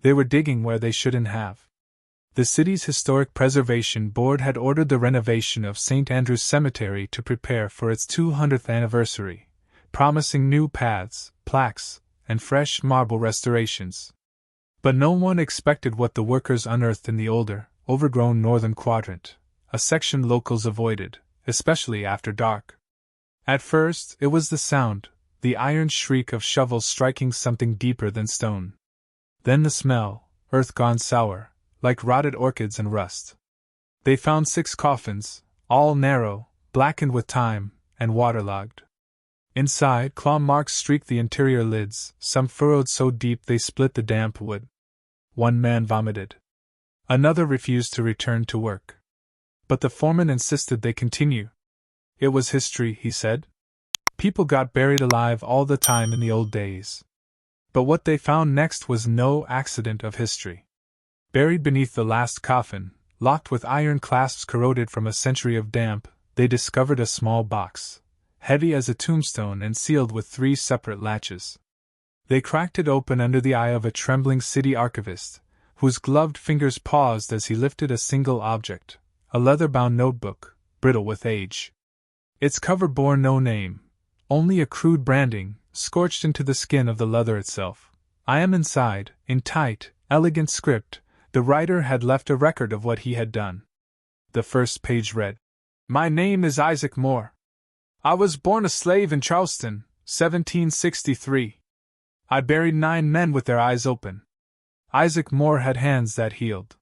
They were digging where they shouldn't have. The city's Historic Preservation Board had ordered the renovation of St. Andrew's Cemetery to prepare for its 200th anniversary, promising new paths, plaques, and fresh marble restorations. But no one expected what the workers unearthed in the older, overgrown northern quadrant, a section locals avoided, especially after dark. At first, it was the sound, the iron shriek of shovels striking something deeper than stone. Then the smell, earth gone sour, like rotted orchids and rust. They found 6 coffins, all narrow, blackened with time, and waterlogged. Inside, claw marks streaked the interior lids, some furrowed so deep they split the damp wood. One man vomited. Another refused to return to work. But the foreman insisted they continue. It was history, he said. People got buried alive all the time in the old days. But what they found next was no accident of history. Buried beneath the last coffin, locked with iron clasps corroded from a century of damp, they discovered a small box, heavy as a tombstone and sealed with 3 separate latches. They cracked it open under the eye of a trembling city archivist, whose gloved fingers paused as he lifted a single object, a leather-bound notebook, brittle with age. Its cover bore no name, only a crude branding, scorched into the skin of the leather itself. I am inside, in tight, elegant script. The writer had left a record of what he had done. The first page read, "My name is Isaac Moore. I was born a slave in Charleston, 1763. I buried 9 men with their eyes open. Isaac Moore had hands that healed."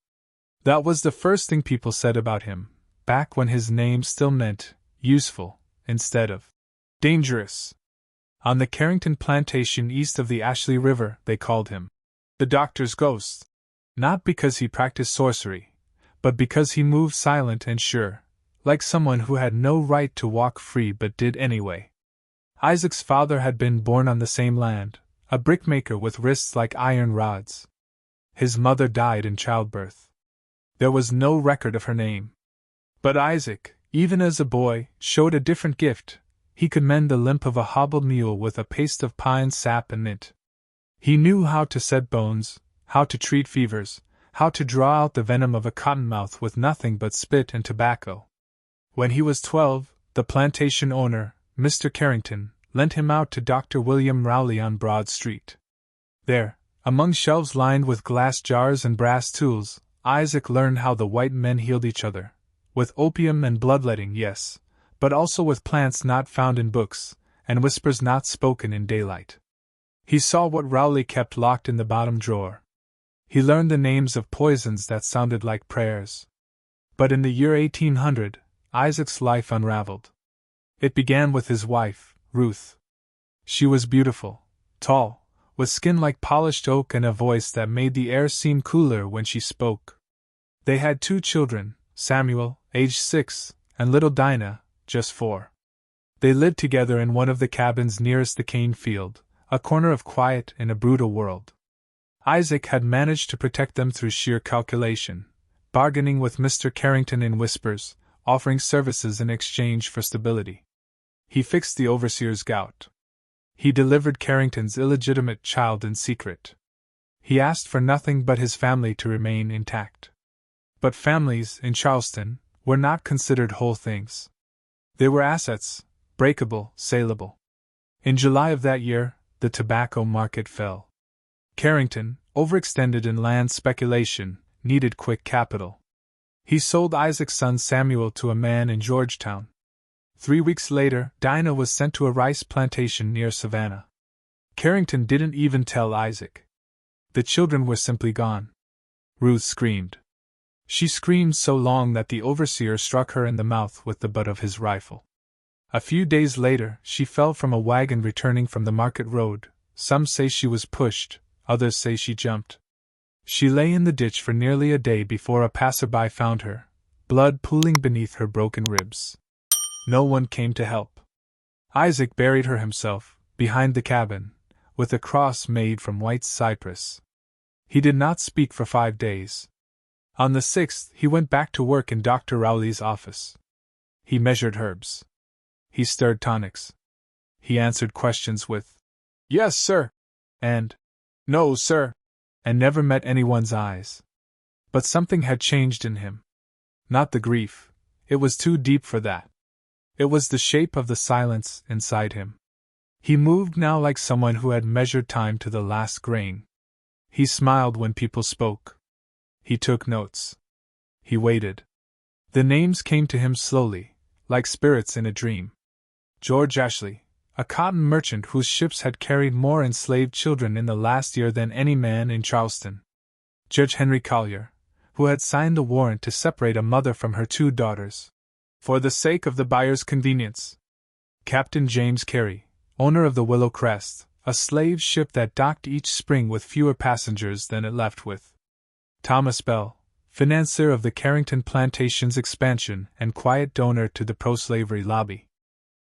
That was the first thing people said about him, back when his name still meant useful, instead of dangerous. On the Carrington plantation east of the Ashley River, they called him the doctor's ghost. Not because he practiced sorcery, but because he moved silent and sure, like someone who had no right to walk free but did anyway. Isaac's father had been born on the same land, a brickmaker with wrists like iron rods. His mother died in childbirth. There was no record of her name. But Isaac, even as a boy, showed a different gift. He could mend the limp of a hobbled mule with a paste of pine sap and mint. He knew how to set bones, how to treat fevers, how to draw out the venom of a cottonmouth with nothing but spit and tobacco. When he was 12, the plantation owner, Mr. Carrington, lent him out to Dr. William Rowley on Broad Street. There, among shelves lined with glass jars and brass tools, Isaac learned how the white men healed each other, with opium and bloodletting, yes, but also with plants not found in books, and whispers not spoken in daylight. He saw what Rowley kept locked in the bottom drawer. He learned the names of poisons that sounded like prayers. But in the year 1800, Isaac's life unraveled. It began with his wife, Ruth. She was beautiful, tall, with skin like polished oak and a voice that made the air seem cooler when she spoke. They had 2 children, Samuel, aged 6, and little Dinah, just 4. They lived together in one of the cabins nearest the cane field, a corner of quiet in a brutal world. Isaac had managed to protect them through sheer calculation, bargaining with Mr. Carrington in whispers, offering services in exchange for stability. He fixed the overseer's gout. He delivered Carrington's illegitimate child in secret. He asked for nothing but his family to remain intact. But families, in Charleston, were not considered whole things. They were assets, breakable, saleable. In July of that year, the tobacco market fell. Carrington, overextended in land speculation, needed quick capital. He sold Isaac's son Samuel to a man in Georgetown. 3 weeks later, Dinah was sent to a rice plantation near Savannah. Carrington didn't even tell Isaac. The children were simply gone. Ruth screamed. She screamed so long that the overseer struck her in the mouth with the butt of his rifle. A few days later, she fell from a wagon returning from the market road. Some say she was pushed, others say she jumped. She lay in the ditch for nearly a day before a passerby found her, blood pooling beneath her broken ribs. No one came to help. Isaac buried her himself, behind the cabin, with a cross made from white cypress. He did not speak for 5 days. On the 6th, he went back to work in Dr. Rowley's office. He measured herbs. He stirred tonics. He answered questions with, "Yes, sir," and "No, sir," and never met anyone's eyes. But something had changed in him. Not the grief, it was too deep for that. It was the shape of the silence inside him. He moved now like someone who had measured time to the last grain. He smiled when people spoke. He took notes. He waited. The names came to him slowly, like spirits in a dream. George Ashley, a cotton merchant whose ships had carried more enslaved children in the last year than any man in Charleston. Judge Henry Collier, who had signed the warrant to separate a mother from her 2 daughters, for the sake of the buyer's convenience. Captain James Carey, owner of the Willow Crest, a slave ship that docked each spring with fewer passengers than it left with. Thomas Bell, financier of the Carrington Plantation's expansion and quiet donor to the pro-slavery lobby.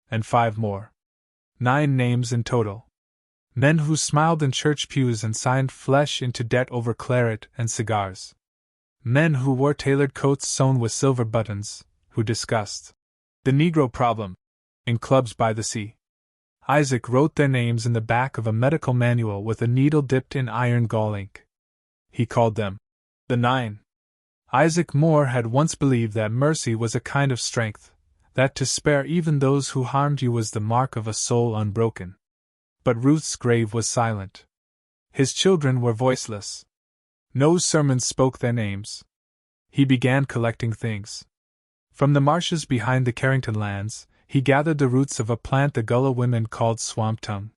And 5 more. 9 names in total. Men who smiled in church pews and signed flesh into debt over claret and cigars. Men who wore tailored coats sewn with silver buttons, who discussed the Negro problem in clubs by the sea. Isaac wrote their names in the back of a medical manual with a needle dipped in iron gall ink. He called them the 9. Isaac Moore had once believed that mercy was a kind of strength, that to spare even those who harmed you was the mark of a soul unbroken. But Ruth's grave was silent. His children were voiceless. No sermons spoke their names. He began collecting things. From the marshes behind the Carrington lands, he gathered the roots of a plant the Gullah women called swamp tongue.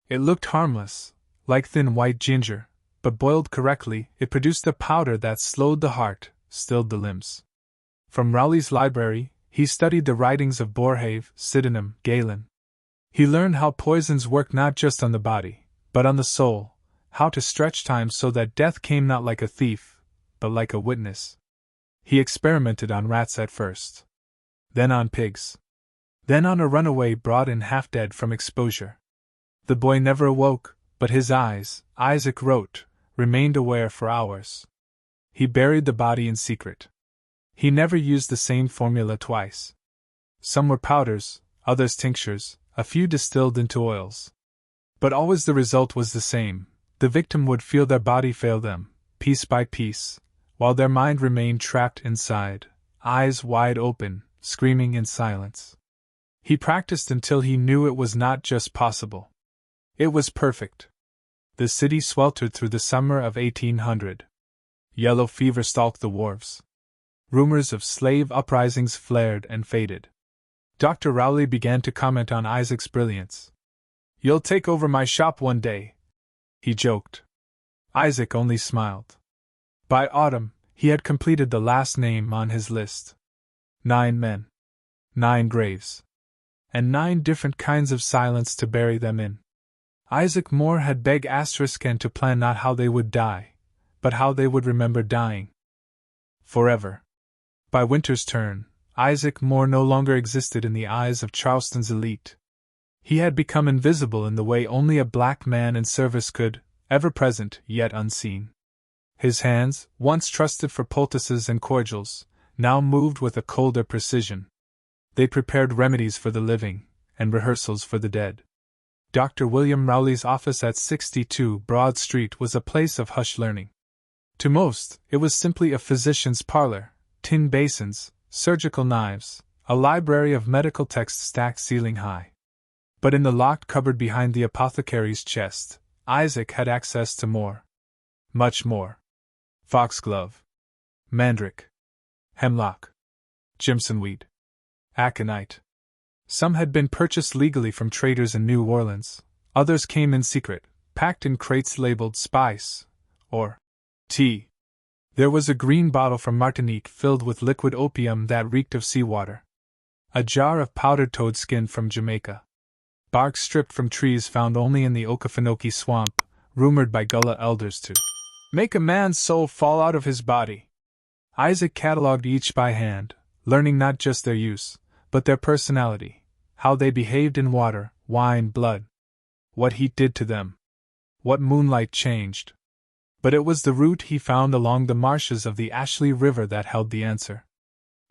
It looked harmless, like thin white ginger, but boiled correctly, it produced a powder that slowed the heart, stilled the limbs. From Rowley's library, he studied the writings of Borhave, Sydenham, Galen. He learned how poisons work not just on the body, but on the soul, how to stretch time so that death came not like a thief, but like a witness. He experimented on rats at first. Then on pigs. Then on a runaway brought in half dead from exposure. The boy never awoke, but his eyes, Isaac wrote, remained aware for hours. He buried the body in secret. He never used the same formula twice. Some were powders, others tinctures, a few distilled into oils. But always the result was the same. The victim would feel their body fail them, piece by piece, while their mind remained trapped inside, eyes wide open, screaming in silence. He practiced until he knew it was not just possible. It was perfect. The city sweltered through the summer of 1800. Yellow fever stalked the wharves. Rumors of slave uprisings flared and faded. Dr. Rowley began to comment on Isaac's brilliance. "You'll take over my shop one day," he joked. Isaac only smiled. By autumn, he had completed the last name on his list. 9 men. 9 graves. And 9 different kinds of silence to bury them in. Isaac Moore had begged *and to plan not how they would die, but how they would remember dying. Forever. By winter's turn, Isaac Moore no longer existed in the eyes of Charleston's elite. He had become invisible in the way only a black man in service could, ever present, yet unseen. His hands, once trusted for poultices and cordials, now moved with a colder precision. They prepared remedies for the living, and rehearsals for the dead. Dr. William Rowley's office at 62 Broad Street was a place of hushed learning. To most, it was simply a physician's parlor, tin basins, surgical knives, a library of medical texts stacked ceiling high. But in the locked cupboard behind the apothecary's chest, Isaac had access to more. Much more. Foxglove. Mandrake. Hemlock. Jimsonweed. Aconite. Some had been purchased legally from traders in New Orleans, others came in secret, packed in crates labeled spice, or tea. There was a green bottle from Martinique filled with liquid opium that reeked of seawater. A jar of powdered toad skin from Jamaica. Bark stripped from trees found only in the Okefenokee swamp, rumored by Gullah elders to make a man's soul fall out of his body. Isaac catalogued each by hand, learning not just their use, but their personality, how they behaved in water, wine, blood. What heat did to them. What moonlight changed. But it was the root he found along the marshes of the Ashley River that held the answer.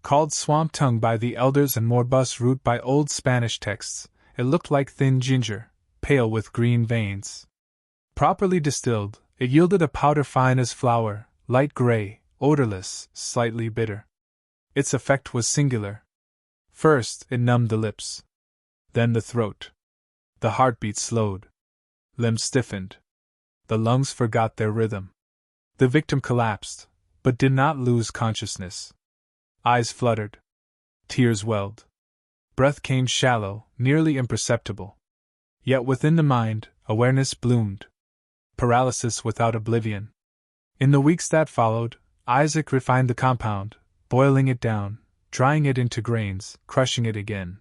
Called swamp tongue by the elders and morbus root by old Spanish texts, it looked like thin ginger, pale with green veins. Properly distilled, It yielded a powder fine as flour, light gray, odorless, slightly bitter. Its effect was singular. First, it numbed the lips. Then the throat. The heartbeat slowed. Limbs stiffened. The lungs forgot their rhythm. The victim collapsed, but did not lose consciousness. Eyes fluttered. Tears welled. Breath came shallow, nearly imperceptible. Yet within the mind, awareness bloomed. Paralysis without oblivion. In the weeks that followed, Isaac refined the compound, boiling it down, drying it into grains, crushing it again.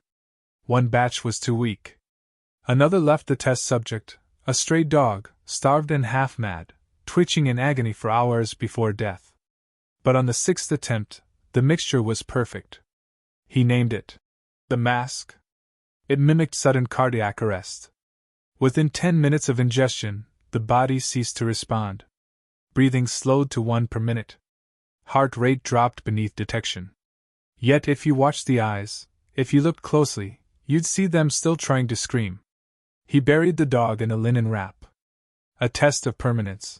One batch was too weak. Another left the test subject, a stray dog, starved and half-mad, twitching in agony for hours before death. But on the sixth attempt, the mixture was perfect. He named it the Massacre. It mimicked sudden cardiac arrest. Within 10 minutes of ingestion, the body ceased to respond. Breathing slowed to 1 per minute. Heart rate dropped beneath detection. Yet if you watched the eyes, if you looked closely, you'd see them still trying to scream. He buried the dog in a linen wrap. A test of permanence.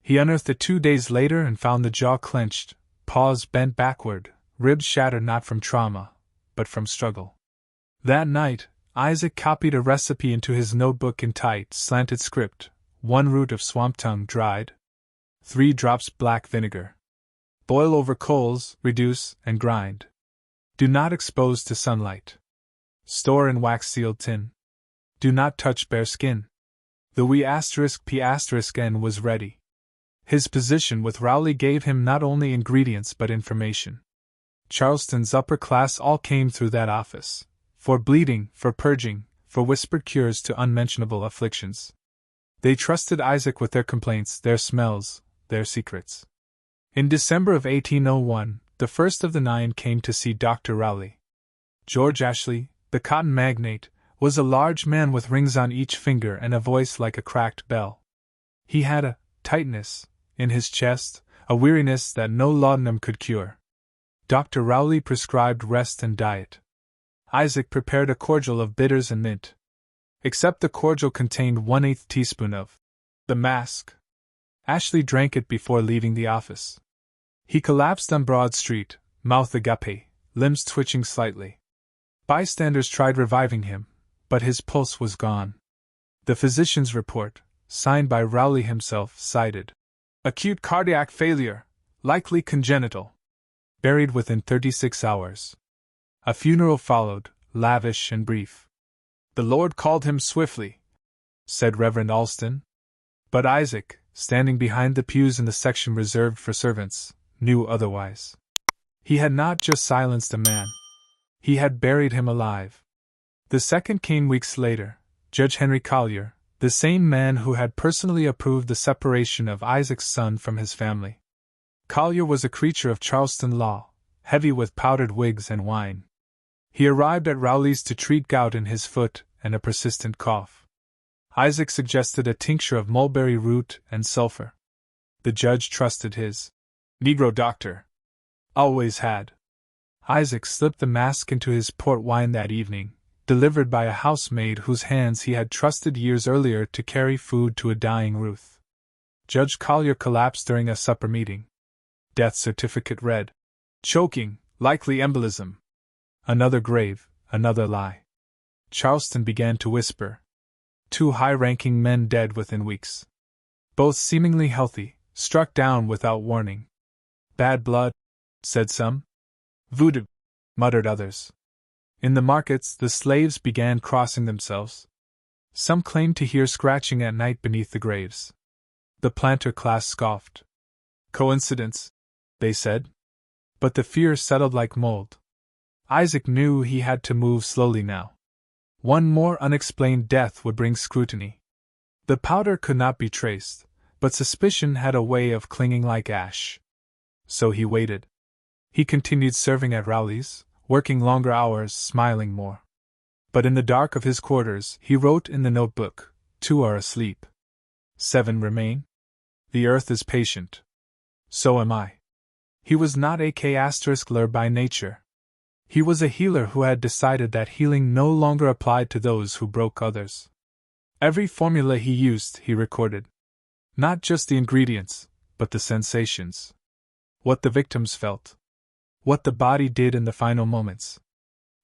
He unearthed it 2 days later and found the jaw clenched, paws bent backward, ribs shattered not from trauma, but from struggle. That night, Isaac copied a recipe into his notebook in tight, slanted script: 1 root of swamp tongue dried, 3 drops black vinegar. Boil over coals, reduce, and grind. Do not expose to sunlight. Store in wax-sealed tin. Do not touch bare skin. The *P***N was ready. His position with Rowley gave him not only ingredients but information. Charleston's upper class all came through that office. For bleeding, for purging, for whispered cures to unmentionable afflictions. They trusted Isaac with their complaints, their smells, their secrets. In December of 1801, the first of the 9 came to see Dr. Rowley. George Ashley, the cotton magnate, was a large man with rings on each finger and a voice like a cracked bell. He had a tightness in his chest, a weariness that no laudanum could cure. Dr. Rowley prescribed rest and diet. Isaac prepared a cordial of bitters and mint. Except the cordial contained 1/8 teaspoon of the Massacre. Ashley drank it before leaving the office. He collapsed on Broad Street, mouth agape, limbs twitching slightly. Bystanders tried reviving him, but his pulse was gone. The physician's report, signed by Rowley himself, cited acute cardiac failure, likely congenital. Buried within 36 hours. A funeral followed, lavish and brief. The Lord called him swiftly, said Reverend Alston. But Isaac, standing behind the pews in the section reserved for servants, knew otherwise. He had not just silenced a man. He had buried him alive. The second came weeks later. Judge Henry Collier, the same man who had personally approved the separation of Isaac's son from his family. Collier was a creature of Charleston law, heavy with powdered wigs and wine. He arrived at Rowley's to treat gout in his foot and a persistent cough. Isaac suggested a tincture of mulberry root and sulfur. The judge trusted his Negro doctor. Always had. Isaac slipped the mask into his port wine that evening, delivered by a housemaid whose hands he had trusted years earlier to carry food to a dying Ruth. Judge Collier collapsed during a supper meeting. Death certificate read: choking, likely embolism. Another grave, another lie. Charleston began to whisper. 2 high-ranking men dead within weeks. Both seemingly healthy, struck down without warning. Bad blood, said some. Voodoo, muttered others. In the markets, the slaves began crossing themselves. Some claimed to hear scratching at night beneath the graves. The planter class scoffed. Coincidence, they said. But the fear settled like mold. Isaac knew he had to move slowly now. One more unexplained death would bring scrutiny. The powder could not be traced, but suspicion had a way of clinging like ash. So he waited. He continued serving at Rowley's, working longer hours, smiling more. But in the dark of his quarters, he wrote in the notebook, 2 are asleep. 7 remain. The earth is patient. So am I. He was not a *ler by nature. He was a healer who had decided that healing no longer applied to those who broke others. Every formula he used, he recorded. Not just the ingredients, but the sensations. What the victims felt. What the body did in the final moments.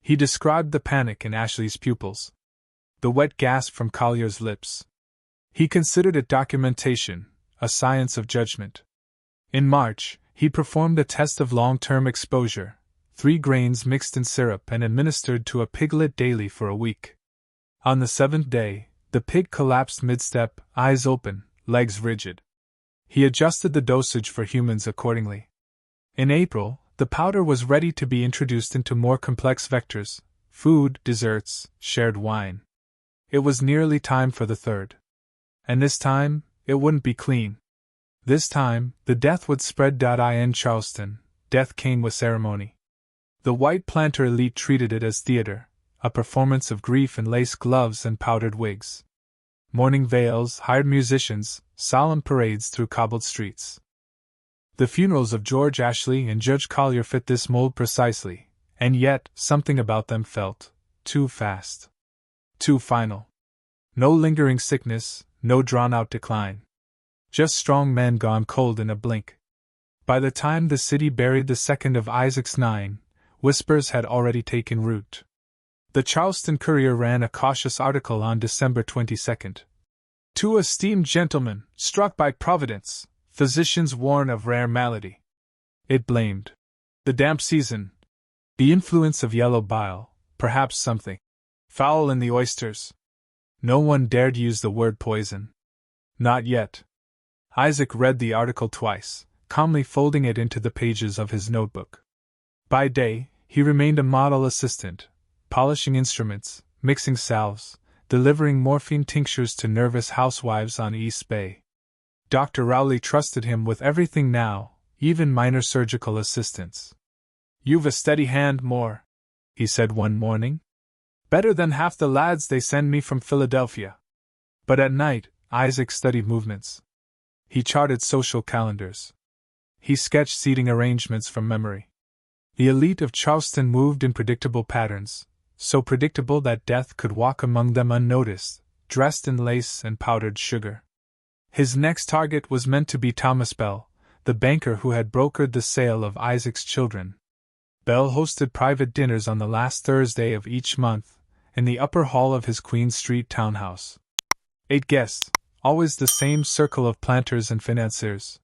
He described the panic in Ashley's pupils. The wet gasp from Collier's lips. He considered it documentation, a science of judgment. In March, he performed a test of long-term exposure, 3 grains mixed in syrup and administered to a piglet daily for a week. On the 7th day, the pig collapsed mid-step, eyes open, legs rigid. He adjusted the dosage for humans accordingly. In April, the powder was ready to be introduced into more complex vectors, food, desserts, shared wine. It was nearly time for the 3rd. And this time, it wouldn't be clean. This time, the death would spread. In Charleston, death came with ceremony. The white planter elite treated it as theater, a performance of grief in lace gloves and powdered wigs. Mourning veils, hired musicians, solemn parades through cobbled streets. The funerals of George Ashley and Judge Collier fit this mold precisely, and yet something about them felt too fast. Too final. No lingering sickness, no drawn-out decline. Just strong men gone cold in a blink. By the time the city buried the second of Isaac's 9, whispers had already taken root. The Charleston Courier ran a cautious article on December 22. "Two esteemed gentlemen, struck by Providence, physicians warn of rare malady." It blamed the damp season, the influence of yellow bile, perhaps something foul in the oysters. No one dared use the word poison. Not yet. Isaac read the article twice, calmly folding it into the pages of his notebook. By day, he remained a model assistant, polishing instruments, mixing salves, delivering morphine tinctures to nervous housewives on East Bay. Dr. Rowley trusted him with everything now, even minor surgical assistance. "You've a steady hand, Moore," he said one morning. "Better than half the lads they send me from Philadelphia." But at night, Isaac studied movements. He charted social calendars. He sketched seating arrangements from memory. The elite of Charleston moved in predictable patterns, so predictable that death could walk among them unnoticed, dressed in lace and powdered sugar. His next target was meant to be Thomas Bell, the banker who had brokered the sale of Isaac's children. Bell hosted private dinners on the last Thursday of each month, in the upper hall of his Queen Street townhouse. 8 guests, always the same circle of planters and financiers.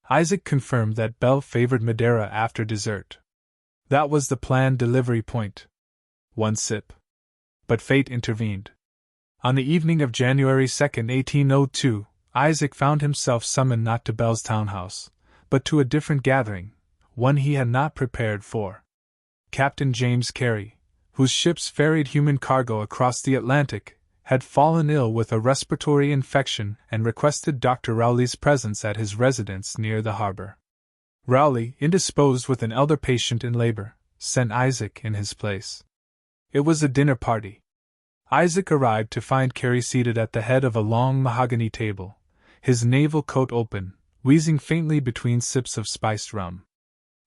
Isaac confirmed that Bell favored Madeira after dessert. That was the planned delivery point. 1 sip. But fate intervened. On the evening of January 2, 1802, Isaac found himself summoned not to Bell's townhouse, but to a different gathering, one he had not prepared for. Captain James Carey, whose ships ferried human cargo across the Atlantic, had fallen ill with a respiratory infection and requested Dr. Rowley's presence at his residence near the harbor. Rowley, indisposed with an elder patient in labor, sent Isaac in his place. It was a dinner party. Isaac arrived to find Carey seated at the head of a long mahogany table, his naval coat open, wheezing faintly between sips of spiced rum.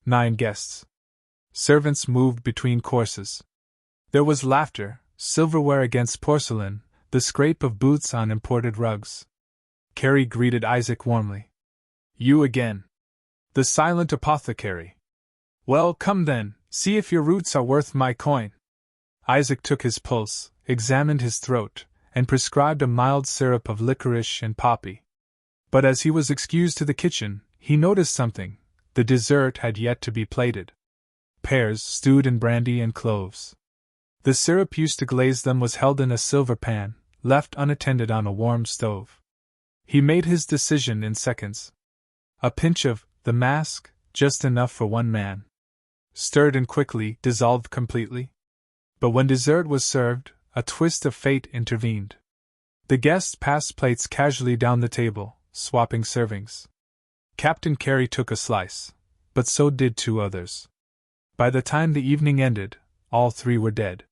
9 guests. Servants moved between courses. There was laughter, silverware against porcelain, the scrape of boots on imported rugs. Carey greeted Isaac warmly. "You again. The silent apothecary. Well, come then, see if your roots are worth my coin." Isaac took his pulse, examined his throat, and prescribed a mild syrup of licorice and poppy. But as he was excused to the kitchen, he noticed something. The dessert had yet to be plated. Pears stewed in brandy and cloves. The syrup used to glaze them was held in a silver pan, left unattended on a warm stove. He made his decision in seconds. A pinch of the mask, just enough for one man. Stirred and quickly, dissolved completely. But when dessert was served, a twist of fate intervened. The guests passed plates casually down the table, swapping servings. Captain Carey took a slice, but so did 2 others. By the time the evening ended, all 3 were dead.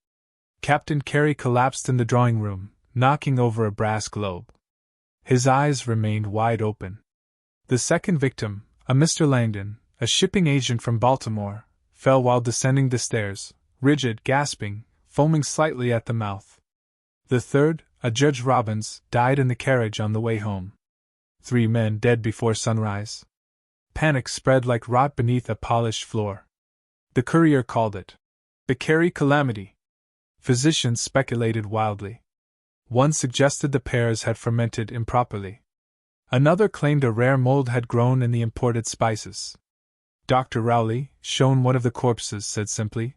Captain Carey collapsed in the drawing room, knocking over a brass globe. His eyes remained wide open. The second victim, a Mr. Langdon, a shipping agent from Baltimore, fell while descending the stairs, rigid, gasping, foaming slightly at the mouth. The third, a Judge Robbins, died in the carriage on the way home. 3 men dead before sunrise. Panic spread like rot beneath a polished floor. The courier called it the Carey calamity. Physicians speculated wildly. One suggested the pears had fermented improperly. Another claimed a rare mold had grown in the imported spices. Dr. Rowley, shown one of the corpses, said simply,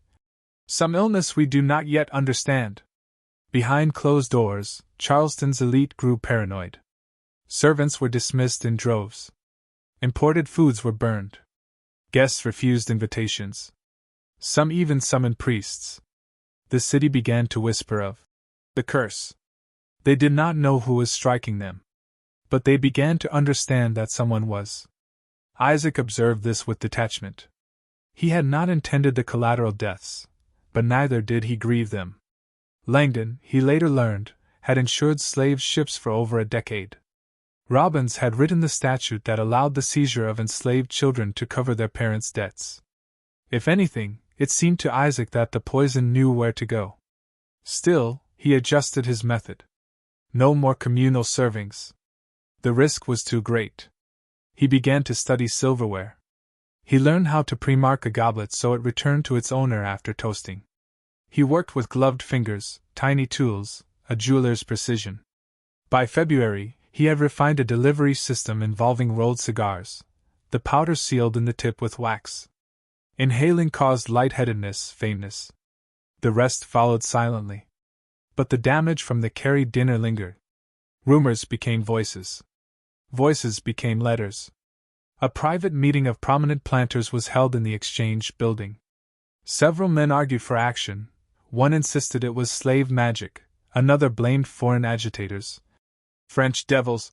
"Some illness we do not yet understand." Behind closed doors, Charleston's elite grew paranoid. Servants were dismissed in droves. Imported foods were burned. Guests refused invitations. Some even summoned priests. The city began to whisper of the curse. They did not know who was striking them, but they began to understand that someone was. Isaac observed this with detachment. He had not intended the collateral deaths, but neither did he grieve them. Langdon, he later learned, had insured slave ships for over a decade. Robbins had written the statute that allowed the seizure of enslaved children to cover their parents' debts. If anything, it seemed to Isaac that the poison knew where to go. Still, he adjusted his method. No more communal servings. The risk was too great. He began to study silverware. He learned how to pre-mark a goblet so it returned to its owner after toasting. He worked with gloved fingers, tiny tools, a jeweler's precision. By February, he had refined a delivery system involving rolled cigars, the powder sealed in the tip with wax. Inhaling caused lightheadedness, faintness. The rest followed silently. But the damage from the Carey dinner lingered. Rumors became voices. Voices became letters. A private meeting of prominent planters was held in the Exchange building. Several men argued for action. One insisted it was slave magic, another blamed foreign agitators. "French devils,"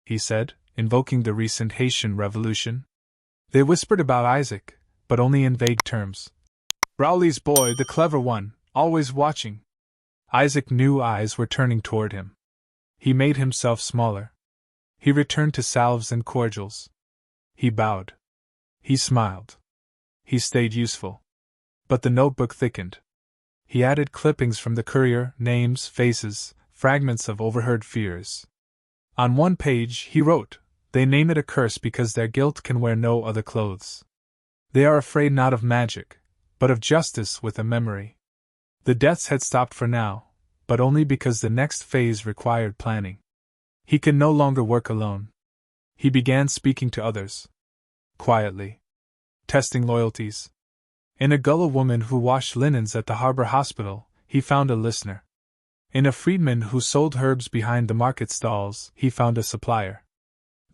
he said, invoking the recent Haitian Revolution. They whispered about Isaac, but only in vague terms. Rowley's boy, the clever one, always watching. Isaac knew eyes were turning toward him. He made himself smaller. He returned to salves and cordials. He bowed. He smiled. He stayed useful. But the notebook thickened. He added clippings from the courier, names, faces, fragments of overheard fears. On one page, he wrote, "They name it a curse because their guilt can wear no other clothes. They are afraid not of magic, but of justice with a memory." The deaths had stopped for now, but only because the next phase required planning. He could no longer work alone. He began speaking to others. Quietly. Testing loyalties. In a gullah woman who washed linens at the harbor hospital, he found a listener. In a freedman who sold herbs behind the market stalls, he found a supplier.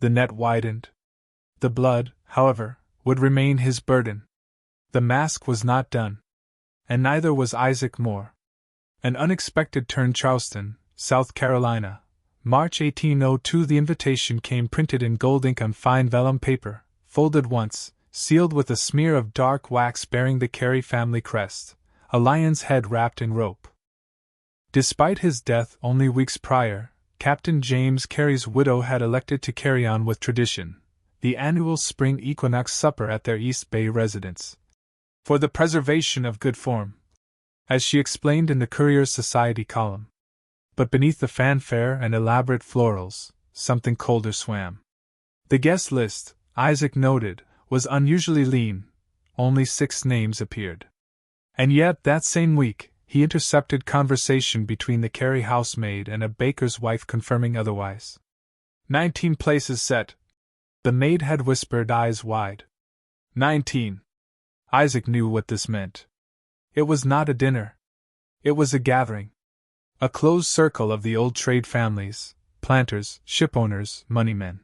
The net widened. The blood, however, would remain his burden. The mask was not done. And neither was Isaac Moore. An unexpected turn. Charleston, South Carolina, March 1802. The invitation came printed in gold ink on fine vellum paper, folded once, sealed with a smear of dark wax bearing the Carey family crest, a lion's head wrapped in rope. Despite his death only weeks prior, Captain James Carey's widow had elected to carry on with tradition, the annual spring equinox supper at their East Bay residence, for the preservation of good form, as she explained in the Courier's Society column. But beneath the fanfare and elaborate florals, something colder swam. The guest list, Isaac noted, was unusually lean. Only 6 names appeared. And yet, that same week, he intercepted conversation between the Carey housemaid and a baker's wife confirming otherwise. 19 places set. The maid had whispered, eyes wide. 19. Isaac knew what this meant. It was not a dinner. It was a gathering. A closed circle of the old trade families, planters, shipowners, moneymen.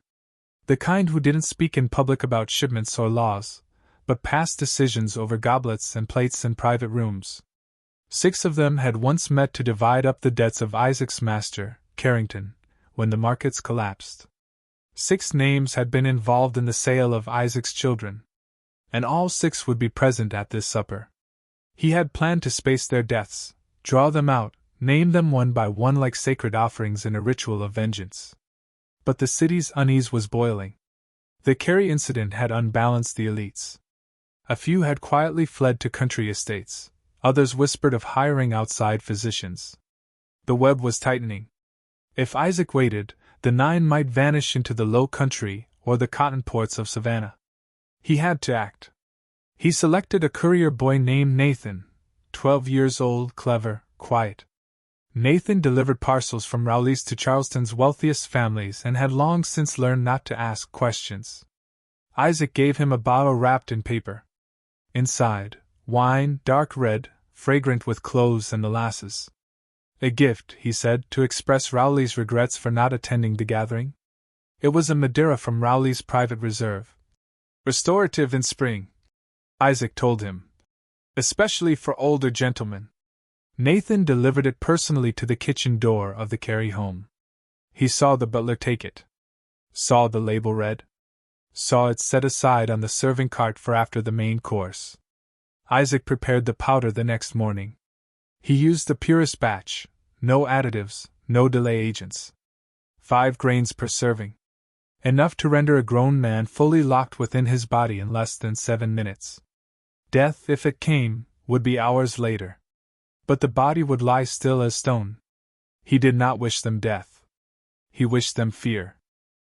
The kind who didn't speak in public about shipments or laws, but passed decisions over goblets and plates in private rooms. 6 of them had once met to divide up the debts of Isaac's master, Carrington, when the markets collapsed. 6 names had been involved in the sale of Isaac's children. And all 6 would be present at this supper. He had planned to space their deaths, draw them out, name them one by one like sacred offerings in a ritual of vengeance. But the city's unease was boiling. The Carey incident had unbalanced the elites. A few had quietly fled to country estates, others whispered of hiring outside physicians. The web was tightening. If Isaac waited, The 9 might vanish into the low country or the cotton ports of Savannah. He had to act. He selected a courier boy named Nathan, 12 years old, clever, quiet. Nathan delivered parcels from Rowley's to Charleston's wealthiest families and had long since learned not to ask questions. Isaac gave him a bottle wrapped in paper. Inside, wine, dark red, fragrant with cloves and molasses. A gift, he said, to express Rowley's regrets for not attending the gathering. It was a Madeira from Rowley's private reserve. Restorative in spring, Isaac told him. Especially for older gentlemen. Nathan delivered it personally to the kitchen door of the Carey home. He saw the butler take it. Saw the label read. Saw it set aside on the serving cart for after the main course. Isaac prepared the powder the next morning. He used the purest batch, no additives, no delay agents. 5 grains per serving. Enough to render a grown man fully locked within his body in less than 7 minutes. Death, if it came, would be hours later. But the body would lie still as stone. He did not wish them death. He wished them fear.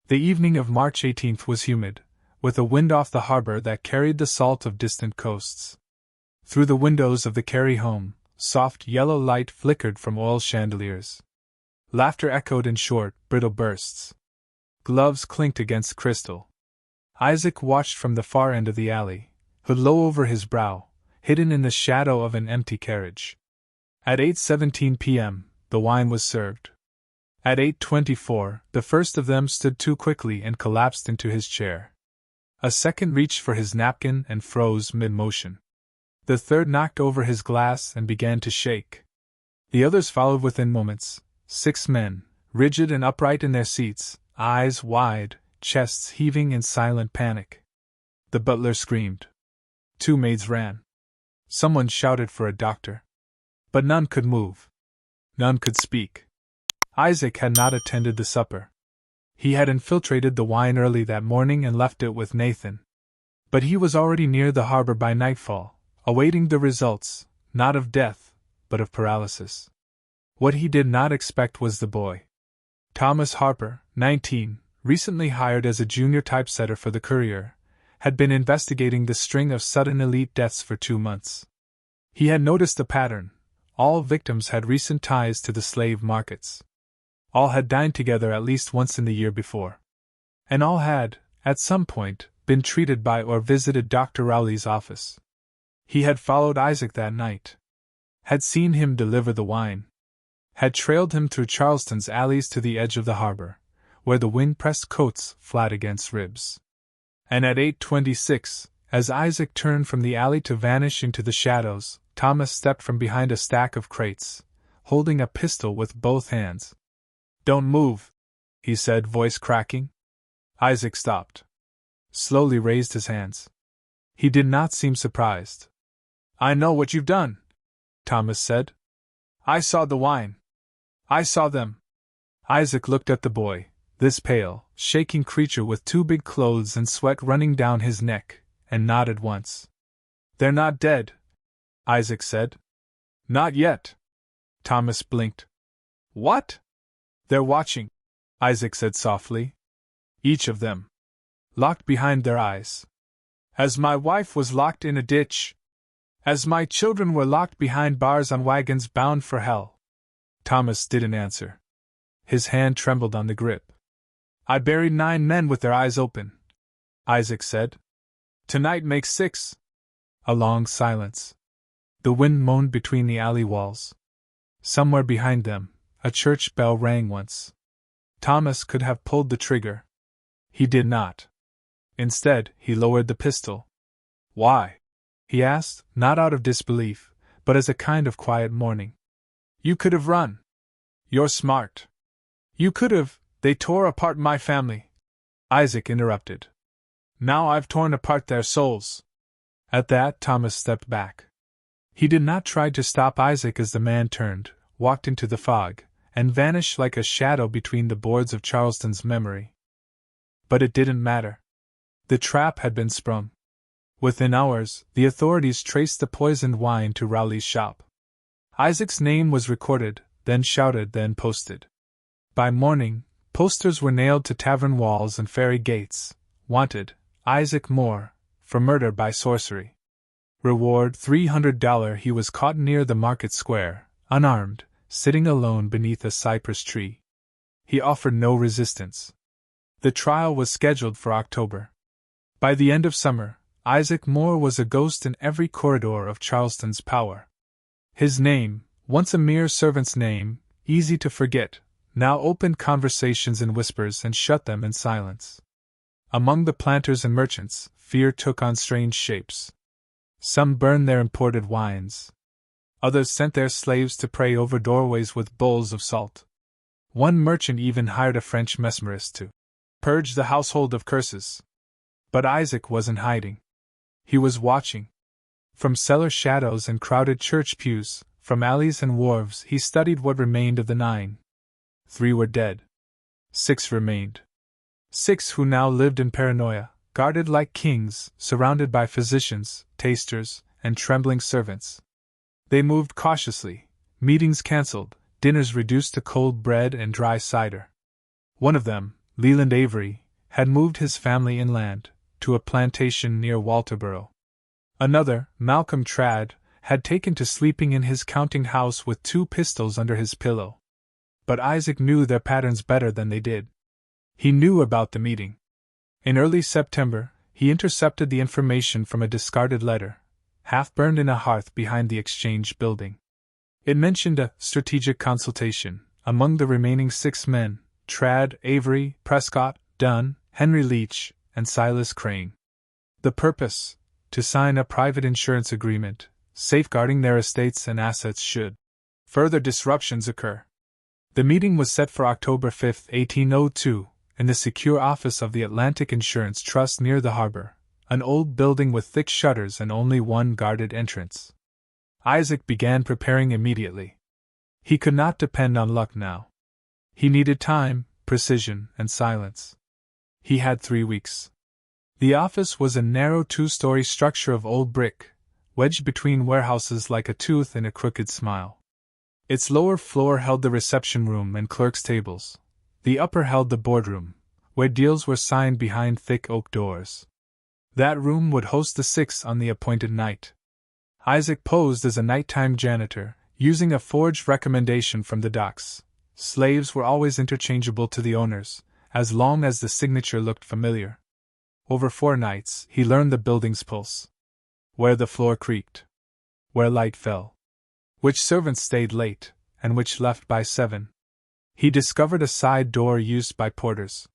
The evening of March 18th was humid, with a wind off the harbor that carried the salt of distant coasts. Through the windows of the Carey home, soft yellow light flickered from oil chandeliers. Laughter echoed in short, brittle bursts. Gloves clinked against crystal. Isaac watched from the far end of the alley, hood low over his brow, hidden in the shadow of an empty carriage. At 8:17 p.m., the wine was served. At 8:24, the first of them stood too quickly and collapsed into his chair. A second reached for his napkin and froze mid-motion. The third knocked over his glass and began to shake. The others followed within moments, 6 men, rigid and upright in their seats, eyes wide, chests heaving in silent panic. The butler screamed. 2 maids ran. Someone shouted for a doctor. But none could move. None could speak. Isaac had not attended the supper. He had infiltrated the wine early that morning and left it with Nathan. But he was already near the harbor by nightfall, awaiting the results, not of death, but of paralysis. What he did not expect was the boy. Thomas Harper, 19, recently hired as a junior typesetter for the Courier, had been investigating the string of sudden elite deaths for 2 months. He had noticed a pattern. All victims had recent ties to the slave markets. All had dined together at least once in the year before. And all had, at some point, been treated by or visited Dr. Rowley's office. He had followed Isaac that night. Had seen him deliver the wine. Had trailed him through Charleston's alleys to the edge of the harbor, where the wind pressed coats flat against ribs. And at 8:26, as Isaac turned from the alley to vanish into the shadows, Thomas stepped from behind a stack of crates, holding a pistol with both hands. "Don't move," he said, voice cracking. Isaac stopped. Slowly raised his hands. He did not seem surprised. "I know what you've done," Thomas said. "I saw the wine. I saw them." Isaac looked at the boy, this pale, shaking creature with 2 big clothes and sweat running down his neck, and nodded once. "They're not dead," Isaac said. "Not yet." Thomas blinked. "What?" "They're watching," Isaac said softly. "Each of them. Locked behind their eyes. As my wife was locked in a ditch. As my children were locked behind bars on wagons bound for hell." Thomas didn't answer. His hand trembled on the grip. "I buried 9 men with their eyes open," Isaac said. "Tonight makes 6. A long silence. The wind moaned between the alley walls. Somewhere behind them, a church bell rang once. Thomas could have pulled the trigger. He did not. Instead, he lowered the pistol. "Why?" he asked, not out of disbelief, but as a kind of quiet mourning. "You could have run. You're smart. You could have. They tore apart my family," Isaac interrupted. "Now I've torn apart their souls." At that, Thomas stepped back. He did not try to stop Isaac as the man turned, walked into the fog, and vanished like a shadow between the boards of Charleston's memory. But it didn't matter. The trap had been sprung. Within hours, the authorities traced the poisoned wine to Rowley's shop. Isaac's name was recorded, then shouted, then posted. By morning, Posters were nailed to tavern walls and ferry gates. Wanted, Isaac Moore, for murder by sorcery. Reward $300. He was caught near the market square, unarmed, sitting alone beneath a cypress tree. He offered no resistance. The trial was scheduled for October. By the end of summer, Isaac Moore was a ghost in every corridor of Charleston's power. His name, once a mere servant's name, easy to forget, now opened conversations in whispers and shut them in silence. Among the planters and merchants, fear took on strange shapes. Some burned their imported wines. Others sent their slaves to pray over doorways with bowls of salt. One merchant even hired a French mesmerist to purge the household of curses. But Isaac wasn't hiding. He was watching. From cellar shadows and crowded church pews, from alleys and wharves, he studied what remained of the 9. 3 were dead. 6 remained. 6 who now lived in paranoia, guarded like kings, surrounded by physicians, tasters, and trembling servants. They moved cautiously, meetings cancelled, dinners reduced to cold bread and dry cider. One of them, Leland Avery, had moved his family inland, to a plantation near Walterboro. Another, Malcolm Tradd, had taken to sleeping in his counting house with 2 pistols under his pillow. But Isaac knew their patterns better than they did. He knew about the meeting. In early September, he intercepted the information from a discarded letter, half burned in a hearth behind the Exchange building. It mentioned a strategic consultation among the remaining 6 men: Tradd, Avery, Prescott, Dunn, Henry Leach, and Silas Crane. The purpose: to sign a private insurance agreement, safeguarding their estates and assets should further disruptions occur. The meeting was set for October 5, 1802, in the secure office of the Atlantic Insurance Trust near the harbor, an old building with thick shutters and only one guarded entrance. Isaac began preparing immediately. He could not depend on luck now. He needed time, precision, and silence. He had 3 weeks. The office was a narrow 2-story structure of old brick, wedged between warehouses like a tooth in a crooked smile. Its lower floor held the reception room and clerks' tables. The upper held the boardroom, where deals were signed behind thick oak doors. That room would host the 6 on the appointed night. Isaac posed as a nighttime janitor, using a forged recommendation from the docks. Slaves were always interchangeable to the owners, as long as the signature looked familiar. Over 4 nights, he learned the building's pulse. Where the floor creaked. Where light fell. Which servants stayed late, and which left by 7. He discovered a side door used by porters.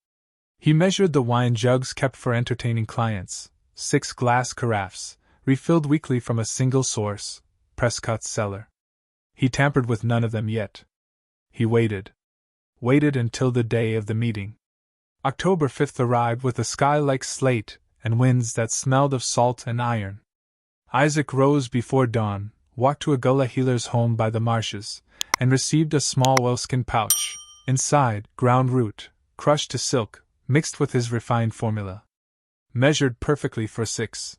He measured the wine jugs kept for entertaining clients, 6 glass carafes, refilled weekly from a single source, Prescott's cellar. He tampered with none of them yet. He waited. Waited until the day of the meeting. October 5th arrived with a sky like slate and winds that smelled of salt and iron. Isaac rose before dawn, walked to a gullah healer's home by the marshes, and received a small oilskin pouch, inside, ground root, crushed to silk, mixed with his refined formula. Measured perfectly for 6.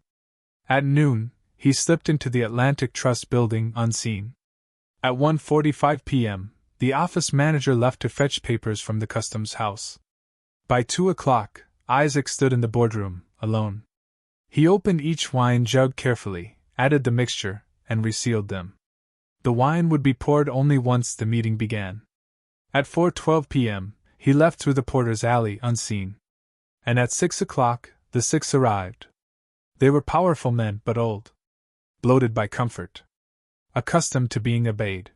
At noon, he slipped into the Atlantic Trust building unseen. At 1:45 p.m., the office manager left to fetch papers from the customs house. By 2 o'clock, Isaac stood in the boardroom, alone. He opened each wine jug carefully, added the mixture, and resealed them. The wine would be poured only once the meeting began. At 4:12 p.m., he left through the porter's alley unseen. And at 6 o'clock, the 6 arrived. They were powerful men but old. Bloated by comfort. Accustomed to being obeyed.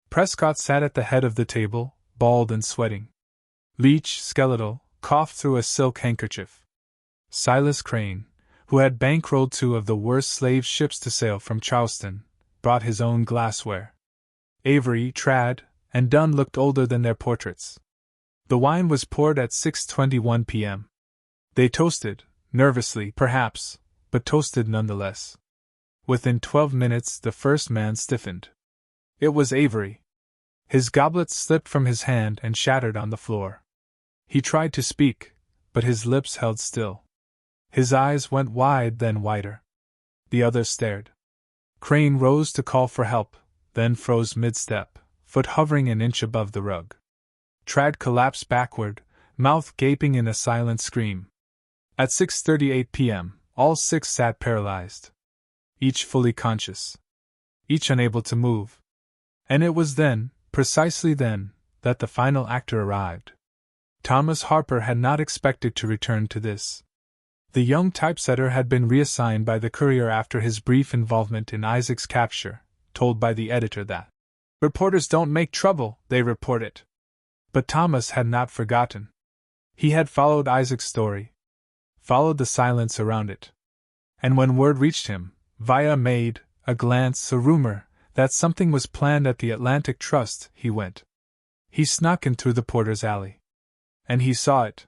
Prescott sat at the head of the table, bald and sweating. Leach, skeletal, coughed through a silk handkerchief. Silas Crane, who had bankrolled 2 of the worst slave ships to sail from Charleston, brought his own glassware. Avery, Tradd, and Dunn looked older than their portraits. The wine was poured at 6:21 p.m. They toasted, nervously perhaps, but toasted nonetheless. Within 12 minutes the first man stiffened. It was Avery. His goblet slipped from his hand and shattered on the floor. He tried to speak, but his lips held still. His eyes went wide, then wider. The others stared. Crane rose to call for help, then froze mid-step, foot hovering an inch above the rug. Trad collapsed backward, mouth gaping in a silent scream. At 6:38 p.m., all six sat paralyzed. Each fully conscious. Each unable to move. And it was then, precisely then, that the final actor arrived. Thomas Harper had not expected to return to this. The young typesetter had been reassigned by the Courier after his brief involvement in Isaac's capture, told by the editor that reporters don't make trouble, they report it. But Thomas had not forgotten. He had followed Isaac's story, followed the silence around it. And when word reached him, via a maid, a glance, a rumor, that something was planned at the Atlantic Trust, he went. He snuck in through the porter's alley. And he saw it.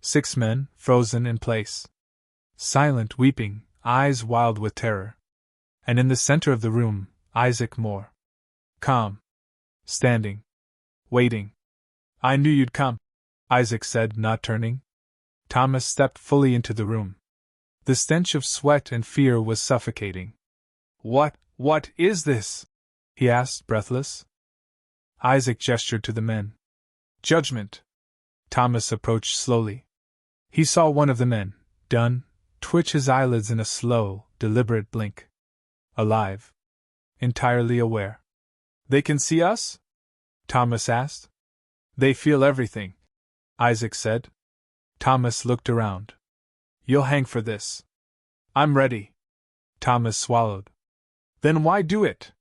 6 men, frozen in place. Silent, weeping, eyes wild with terror. And in the center of the room, Isaac Moore. Calm. Standing. Waiting. I knew you'd come, Isaac said, not turning. Thomas stepped fully into the room. The stench of sweat and fear was suffocating. What is this? He asked, breathless. Isaac gestured to the men. Judgment. Thomas approached slowly. He saw one of the men, Dunn, twitch his eyelids in a slow, deliberate blink. Alive. Entirely aware. They can see us? Thomas asked. They feel everything, Isaac said. Thomas looked around. You'll hang for this. I'm ready. Thomas swallowed. Then why do it?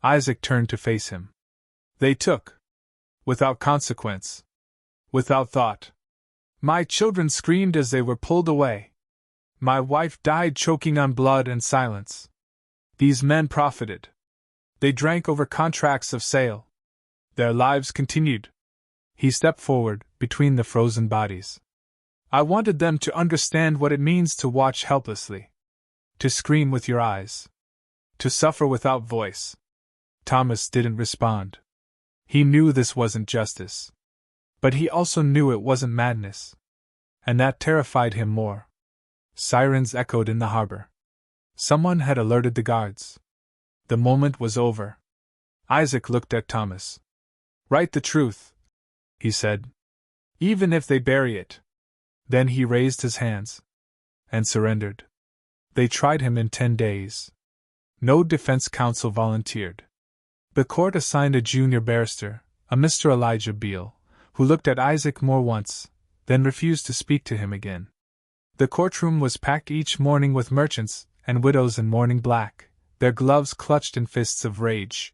Isaac turned to face him. They took. Without consequence. Without thought. My children screamed as they were pulled away. My wife died choking on blood and silence. These men profited. They drank over contracts of sale. Their lives continued. He stepped forward, between the frozen bodies. I wanted them to understand what it means to watch helplessly. To scream with your eyes. To suffer without voice. Thomas didn't respond. He knew this wasn't justice. But he also knew it wasn't madness. And that terrified him more. Sirens echoed in the harbor. Someone had alerted the guards. The moment was over. Isaac looked at Thomas. Write the truth, he said. Even if they bury it. Then he raised his hands. And surrendered. They tried him in 10 days. No defense counsel volunteered. The court assigned a junior barrister, a Mr. Elijah Beale, who looked at Isaac Moore once, then refused to speak to him again. The courtroom was packed each morning with merchants and widows in mourning black, their gloves clutched in fists of rage.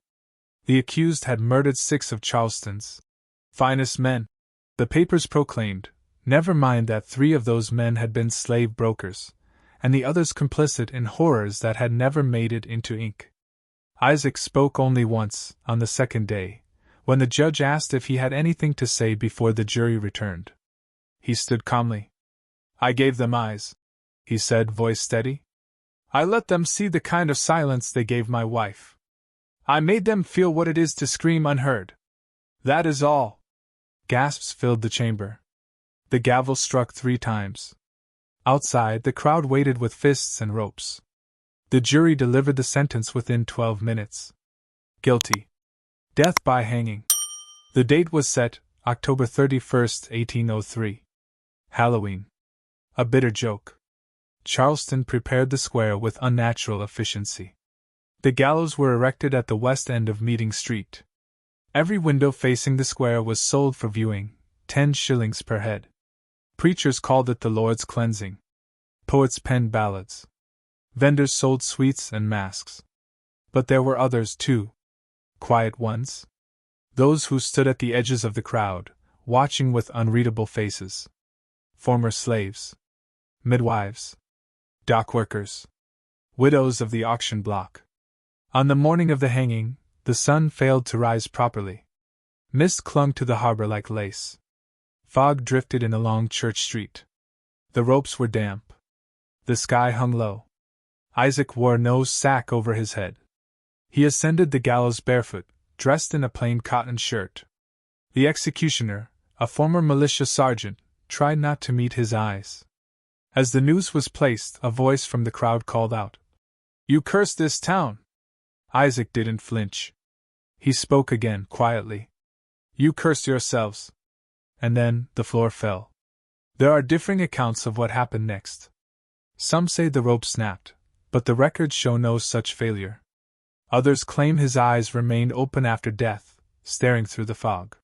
The accused had murdered 6 of Charleston's finest men. The papers proclaimed, never mind that 3 of those men had been slave brokers, and the others complicit in horrors that had never made it into ink. Isaac spoke only once, on the second day, when the judge asked if he had anything to say before the jury returned. He stood calmly. I gave them eyes, he said, voice steady. I let them see the kind of silence they gave my wife. I made them feel what it is to scream unheard. That is all. Gasps filled the chamber. The gavel struck 3 times. Outside, the crowd waited with fists and ropes. The jury delivered the sentence within 12 minutes. Guilty. Death by hanging. The date was set, October 31st, 1803. Halloween. A bitter joke. Charleston prepared the square with unnatural efficiency. The gallows were erected at the west end of Meeting Street. Every window facing the square was sold for viewing, 10 shillings per head. Preachers called it the Lord's cleansing. Poets penned ballads. Vendors sold sweets and masks. But there were others, too. Quiet ones. Those who stood at the edges of the crowd, watching with unreadable faces. Former slaves. Midwives. Dock workers. Widows of the auction block. On the morning of the hanging, the sun failed to rise properly. Mist clung to the harbor like lace. Fog drifted in along Church Street. The ropes were damp. The sky hung low. Isaac wore no sack over his head. He ascended the gallows barefoot, dressed in a plain cotton shirt. The executioner, a former militia sergeant, tried not to meet his eyes. As the noose was placed, a voice from the crowd called out, "You curse this town!" Isaac didn't flinch. He spoke again, quietly. You cursed yourselves. And then, the floor fell. There are differing accounts of what happened next. Some say the rope snapped, but the records show no such failure. Others claim his eyes remained open after death, staring through the fog.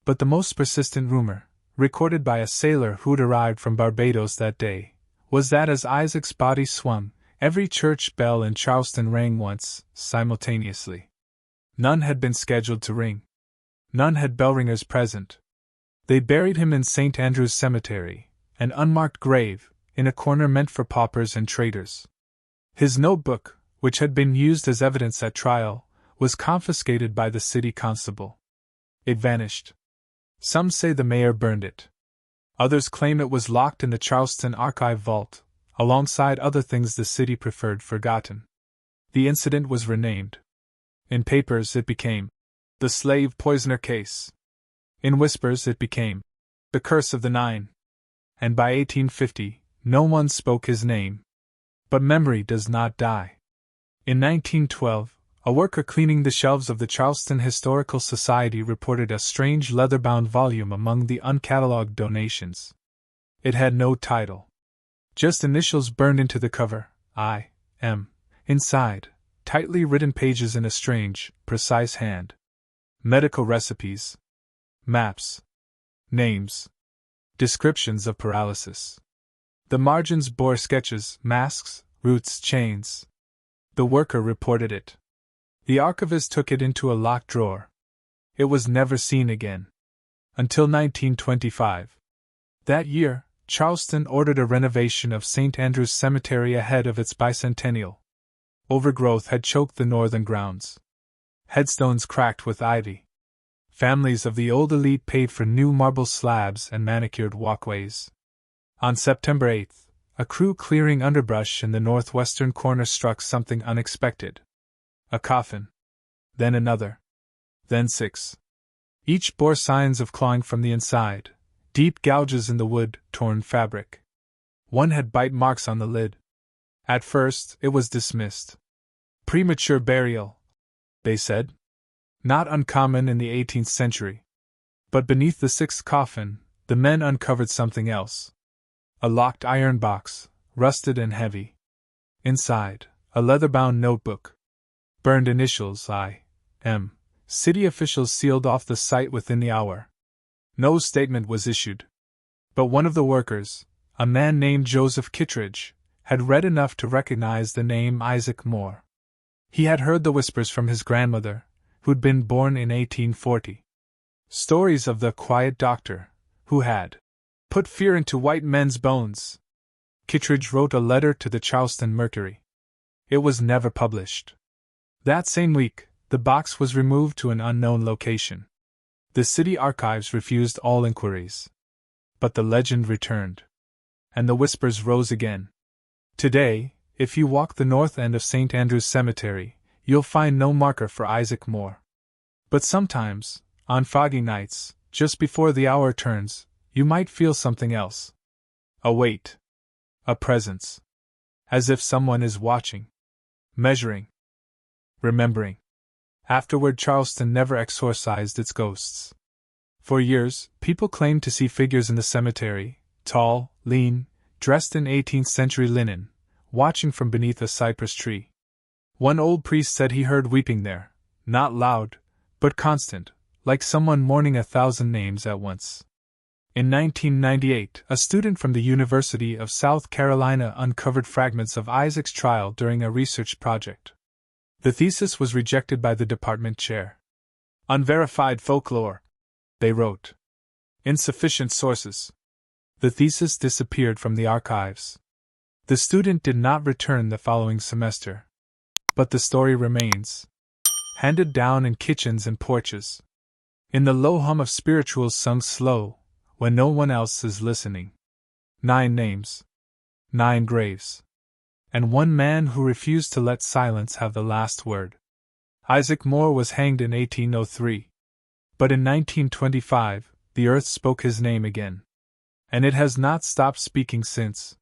But the most persistent rumor, recorded by a sailor who'd arrived from Barbados that day, was that as Isaac's body swung, every church bell in Charleston rang once, simultaneously. None had been scheduled to ring. None had bell ringers present. They buried him in St. Andrew's Cemetery, an unmarked grave, in a corner meant for paupers and traders. His notebook, which had been used as evidence at trial, was confiscated by the city constable. It vanished. Some say the mayor burned it. Others claim it was locked in the Charleston archive vault, alongside other things the city preferred forgotten. The incident was renamed. In papers it became the slave poisoner case. In whispers it became the Curse of the Nine. And by 1850, no one spoke his name. But memory does not die. In 1912, a worker cleaning the shelves of the Charleston Historical Society reported a strange leather-bound volume among the uncatalogued donations. It had no title. Just initials burned into the cover, I.M. Inside, tightly written pages in a strange, precise hand. Medical recipes. Maps. Names. Descriptions of paralysis. The margins bore sketches, masks, roots, chains. The worker reported it. The archivist took it into a locked drawer. It was never seen again. Until 1925. That year, Charleston ordered a renovation of St. Andrew's Cemetery ahead of its bicentennial. Overgrowth had choked the northern grounds. Headstones cracked with ivy. Families of the old elite paid for new marble slabs and manicured walkways. On September 8th, a crew clearing underbrush in the northwestern corner struck something unexpected. A coffin. Then another. Then 6. Each bore signs of clawing from the inside, deep gouges in the wood, torn fabric. One had bite marks on the lid. At first, it was dismissed. Premature burial, they said. Not uncommon in the 18th century. But beneath the 6th coffin, the men uncovered something else. A locked iron box, rusted and heavy. Inside, a leather-bound notebook. Burned initials I.M. City officials sealed off the site within the hour. No statement was issued. But one of the workers, a man named Joseph Kittredge, had read enough to recognize the name Isaac Moore. He had heard the whispers from his grandmother, who'd been born in 1840. Stories of the quiet doctor, who had put fear into white men's bones. Kittredge wrote a letter to the Charleston Mercury. It was never published. That same week, the box was removed to an unknown location. The city archives refused all inquiries. But the legend returned. And the whispers rose again. Today, if you walk the north end of St. Andrew's Cemetery, you'll find no marker for Isaac Moore. But sometimes, on foggy nights, just before the hour turns, you might feel something else. A weight. A presence. As if someone is watching. Measuring. Remembering. Afterward, Charleston never exorcised its ghosts. For years, people claimed to see figures in the cemetery, tall, lean, dressed in 18th century linen, watching from beneath a cypress tree. One old priest said he heard weeping there, not loud, but constant, like someone mourning 1,000 names at once. In 1998, a student from the University of South Carolina uncovered fragments of Isaac's trial during a research project. The thesis was rejected by the department chair. Unverified folklore, they wrote. Insufficient sources. The thesis disappeared from the archives. The student did not return the following semester. But the story remains. Handed down in kitchens and porches. In the low hum of spirituals sung slow, when no one else is listening. 9 names. 9 graves. And one man who refused to let silence have the last word. Isaac Moore was hanged in 1803. But in 1925, the earth spoke his name again. And it has not stopped speaking since.